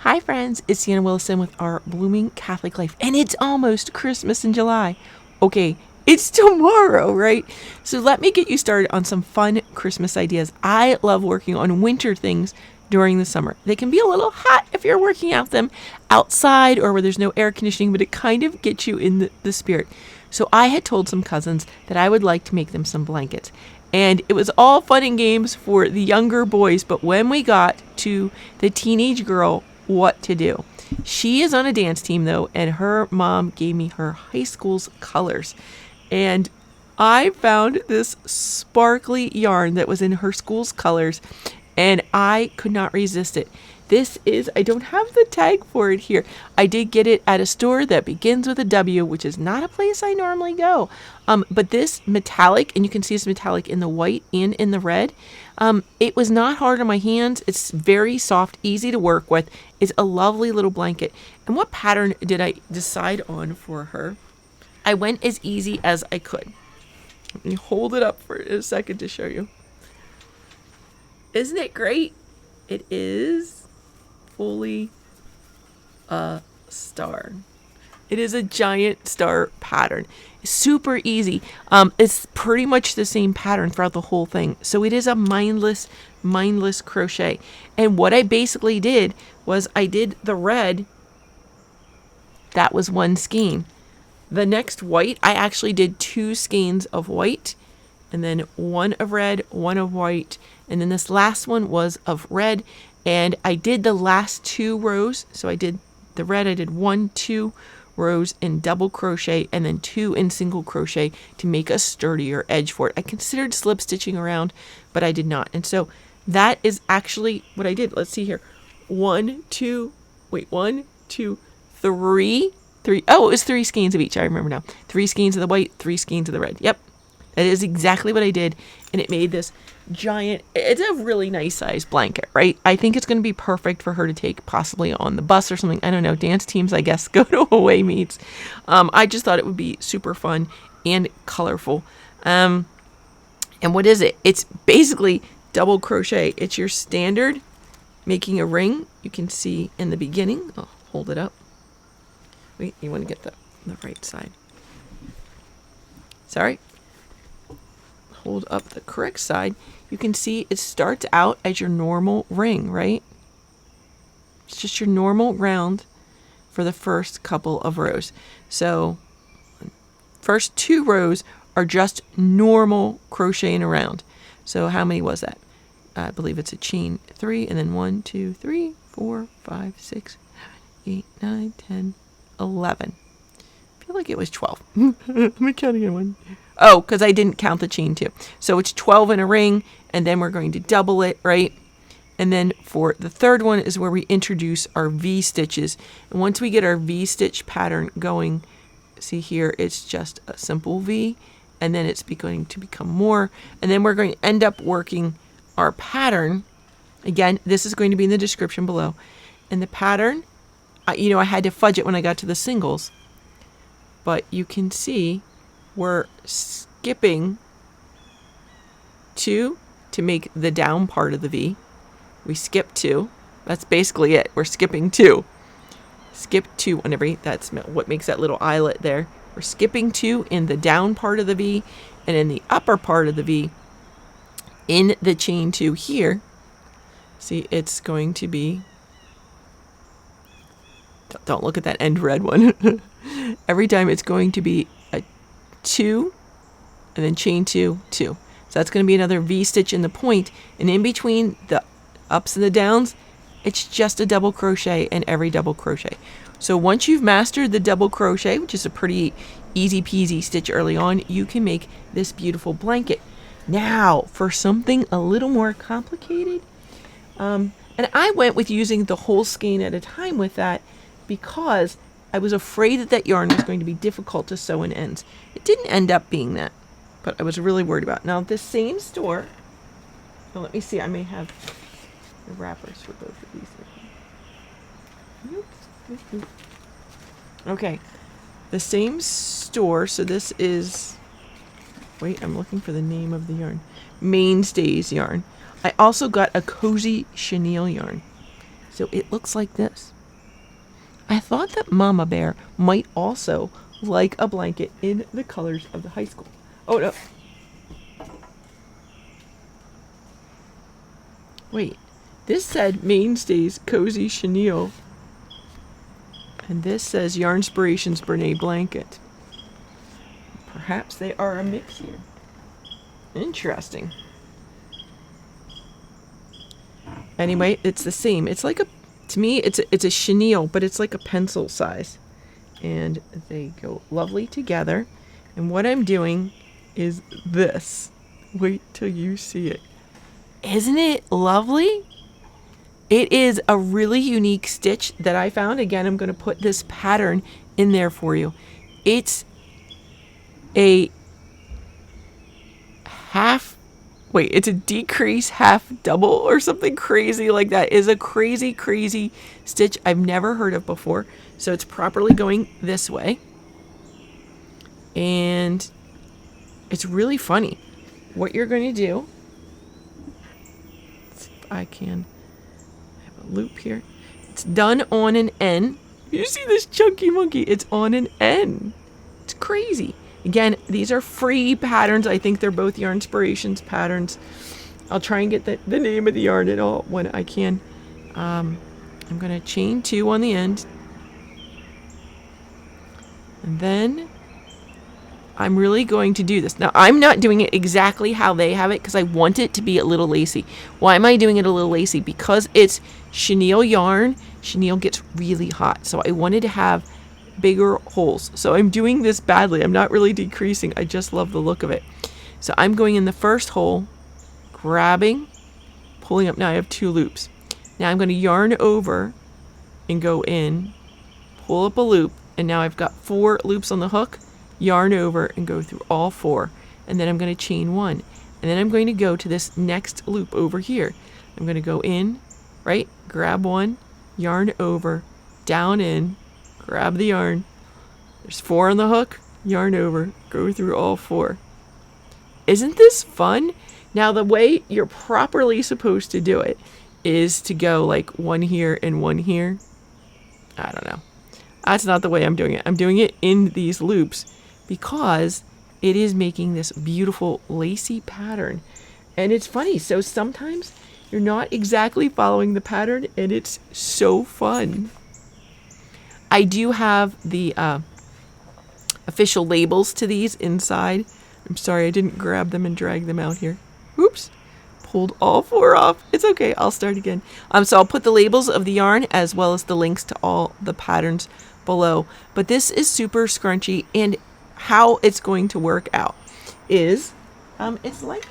Hi friends, it's Sienna Willison with our Blooming Catholic Life, and it's almost Christmas in July. Okay, it's tomorrow, right? So let me get you started on some fun Christmas ideas. I love working on winter things during the summer. They can be a little hot if you're working out them outside or where there's no air conditioning, but it kind of gets you in the spirit. So I had told some cousins that I would like to make them some blankets. And it was all fun and games for the younger boys, but when we got to the teenage girl, what to do? She is on a dance team though, and her mom gave me her high school's colors. And I found this sparkly yarn that was in her school's colors, and I could not resist it. This is, I don't have the tag for it here. I did get it at a store that begins with a W, which is not a place I normally go. But this metallic, and you can see it's metallic in the white and in the red. It was not hard on my hands. It's very soft, easy to work with. It's a lovely little blanket. And what pattern did I decide on for her? I went as easy as I could. Let me hold it up for a second to show you. Isn't it great? It is fully a star. It is a giant star pattern. Super easy. It's pretty much the same pattern throughout the whole thing. So it is a mindless crochet. And what I basically did was I did the red. That was one skein. The next white, I actually did 2 skeins of white, and then one of red, one of white, and then this last one was of red. And I did the last 2 rows. So I did the red, I did 1, 2 rows in double crochet and then 2 in single crochet to make a sturdier edge for it. I considered slip stitching around, but I did not. And so that is actually what I did. Let's see here. 1, 2, 3. Oh, it was 3 skeins of each. I remember now. 3 skeins of the white, 3 skeins of the red. Yep. That is exactly what I did. And it made this giant, it's a really nice size blanket, right? I think it's going to be perfect for her to take possibly on the bus or something. I don't know. Dance teams, I guess, go to away meets. I just thought it would be super fun and colorful. And what is it? It's basically double crochet. It's your standard making a ring. You can see in the beginning. I'll hold it up. Wait, you want to get the right side. Sorry. Hold up the correct side. You can see it starts out as your normal ring, right? It's just your normal round for the first couple of rows. So first 2 rows are just normal crocheting around. So how many was that? I believe it's a chain 3, and then 1, 2, 3, 4, 5, 6, 7, 8, 9, 10, 11. I feel like it was 12. Let me count again. 1. Oh, because I didn't count the chain 2. So it's 12 in a ring, and then we're going to double it, right? And then for the third one is where we introduce our V stitches. And once we get our V stitch pattern going, see here, it's just a simple V, and then it's going to become more. And then we're going to end up working our pattern. Again, this is going to be in the description below. And the pattern, I had to fudge it when I got to the singles. But you can see we're skipping 2 to make the down part of the V. We skip 2. That's basically it. We're skipping 2. Skip 2 on every, that's what makes that little eyelet there. We're skipping 2 in the down part of the V, and in the upper part of the V, in the chain 2 here, see, it's going to be, don't look at that end red one. Every time it's going to be a 2 and then chain 2, 2. So that's going to be another V stitch in the point, and in between the ups and the downs, it's just a double crochet in every double crochet. So once you've mastered the double crochet, which is a pretty easy peasy stitch early on, you can make this beautiful blanket. Now for something a little more complicated, and I went with using the whole skein at a time with that because I was afraid that yarn was going to be difficult to sew in ends. It didn't end up being that, but I was really worried about it. Now this same store, well, let me see, I may have the wrappers for both of these. Okay, the same store, so this is, wait, I'm looking for the name of the yarn. Mainstays yarn. I also got a cozy chenille yarn. So it looks like this. I thought that Mama Bear might also like a blanket in the colors of the high school. Oh no. Wait, this said Mainstays Cozy Chenille. And this says Yarnspirations Bernat Blanket. Perhaps they are a mix here. Interesting. Anyway, it's the same. It's like to me, it's a chenille, but it's like a pencil size. And they go lovely together. And what I'm doing is this. Wait till you see it. Isn't it lovely? It is a really unique stitch that I found. Again, I'm going to put this pattern in there for you. It's a it's a decrease half double or something crazy like that. Is a crazy, crazy stitch I've never heard of before. So it's properly going this way. And it's really funny. What you're going to do, let's see if I can have a loop here. It's done on an N. You see this chunky monkey? It's on an N. It's crazy. Again, these are free patterns. I think they're both Yarnspirations patterns. I'll try and get the name of the yarn at all when I can. I'm going to chain 2 on the end. And then I'm really going to do this. Now, I'm not doing it exactly how they have it because I want it to be a little lacy. Why am I doing it a little lacy? Because it's chenille yarn. Chenille gets really hot. So I wanted to have bigger holes. So I'm doing this badly. I'm not really decreasing. I just love the look of it. So I'm going in the first hole, grabbing, pulling up. Now I have 2 loops. Now I'm going to yarn over and go in, pull up a loop, and now I've got 4 loops on the hook, yarn over and go through all 4. And then I'm going to chain 1. And then I'm going to go to this next loop over here. I'm going to go in, right, grab 1, yarn over, down in, grab the yarn. There's 4 on the hook, yarn over, go through all 4. Isn't this fun? Now the way you're properly supposed to do it is to go like 1 here and 1 here. I don't know. That's not the way I'm doing it. I'm doing it in these loops because it is making this beautiful lacy pattern. And it's funny. So sometimes you're not exactly following the pattern and it's so fun. I do have the official labels to these inside. I'm sorry, I didn't grab them and drag them out here. Oops, pulled all 4 off. It's okay, I'll start again. So I'll put the labels of the yarn as well as the links to all the patterns below. But this is super scrunchy, and how it's going to work out is, it's like,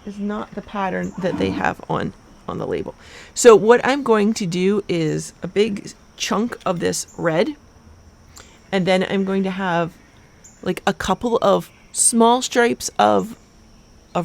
it's not the pattern that they have on the label. So what I'm going to do is a big chunk of this red, and then I'm going to have like a couple of small stripes of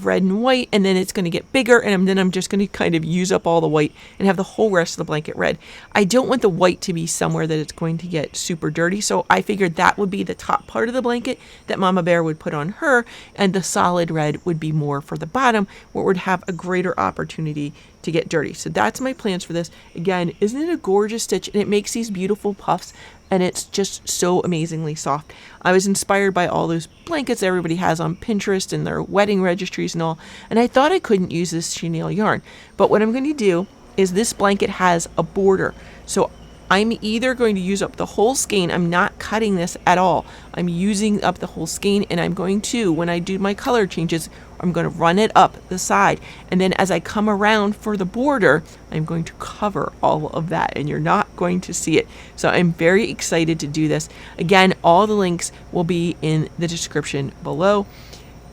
red and white, and then it's going to get bigger, and then I'm just going to kind of use up all the white and have the whole rest of the blanket red. I don't want the white to be somewhere that it's going to get super dirty, so I figured that would be the top part of the blanket that Mama Bear would put on her, and the solid red would be more for the bottom, where it would have a greater opportunity to get dirty. So that's my plans for this. Again, isn't it a gorgeous stitch? And it makes these beautiful puffs, and it's just so amazingly soft. I was inspired by all those blankets everybody has on Pinterest and their wedding registries and all, and I thought I couldn't use this chenille yarn. But what I'm going to do is this blanket has a border. So I'm either going to use up the whole skein. I'm not cutting this at all. I'm using up the whole skein, and I'm going to, when I do my color changes, I'm going to run it up the side. And then as I come around for the border, I'm going to cover all of that, and you're not going to see it. So I'm very excited to do this. Again, all the links will be in the description below.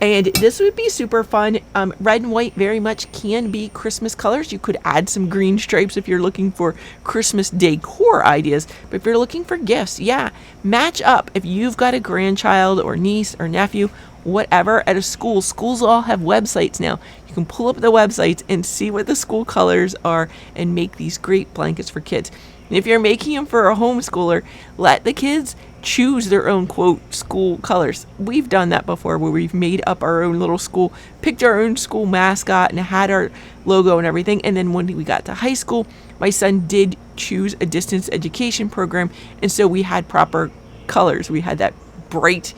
And this would be super fun. Red and white very much can be Christmas colors. You could add some green stripes if you're looking for Christmas decor ideas. But if you're looking for gifts, yeah, match up. If you've got a grandchild or niece or nephew, whatever at a school. Schools all have websites now. You can pull up the websites and see what the school colors are and make these great blankets for kids. And if you're making them for a homeschooler, let the kids choose their own, quote, school colors. We've done that before, where we've made up our own little school, picked our own school mascot, and had our logo and everything. And then when we got to high school, my son did choose a distance education program, and so we had proper colors. We had that bright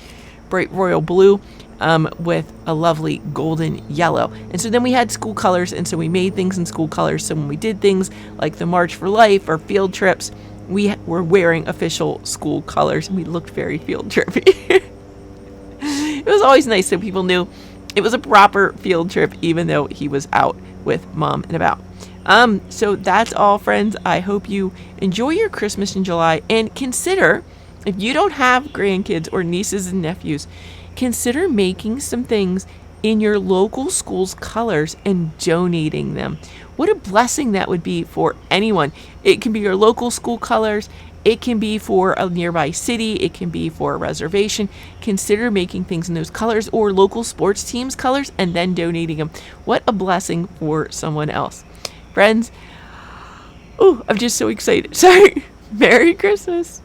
royal blue with a lovely golden yellow. And so then we had school colors, and so we made things in school colors. So when we did things like the March for Life or field trips, we were wearing official school colors, and we looked very field trippy. It was always nice so people knew it was a proper field trip, even though he was out with mom and about. So that's all, friends. I hope you enjoy your Christmas in July, and consider, if you don't have grandkids or nieces and nephews, consider making some things in your local school's colors and donating them. What a blessing that would be for anyone. It can be your local school colors. It can be for a nearby city. It can be for a reservation. Consider making things in those colors, or local sports teams' colors, and then donating them. What a blessing for someone else. Friends, I'm just so excited. Sorry. Merry Christmas.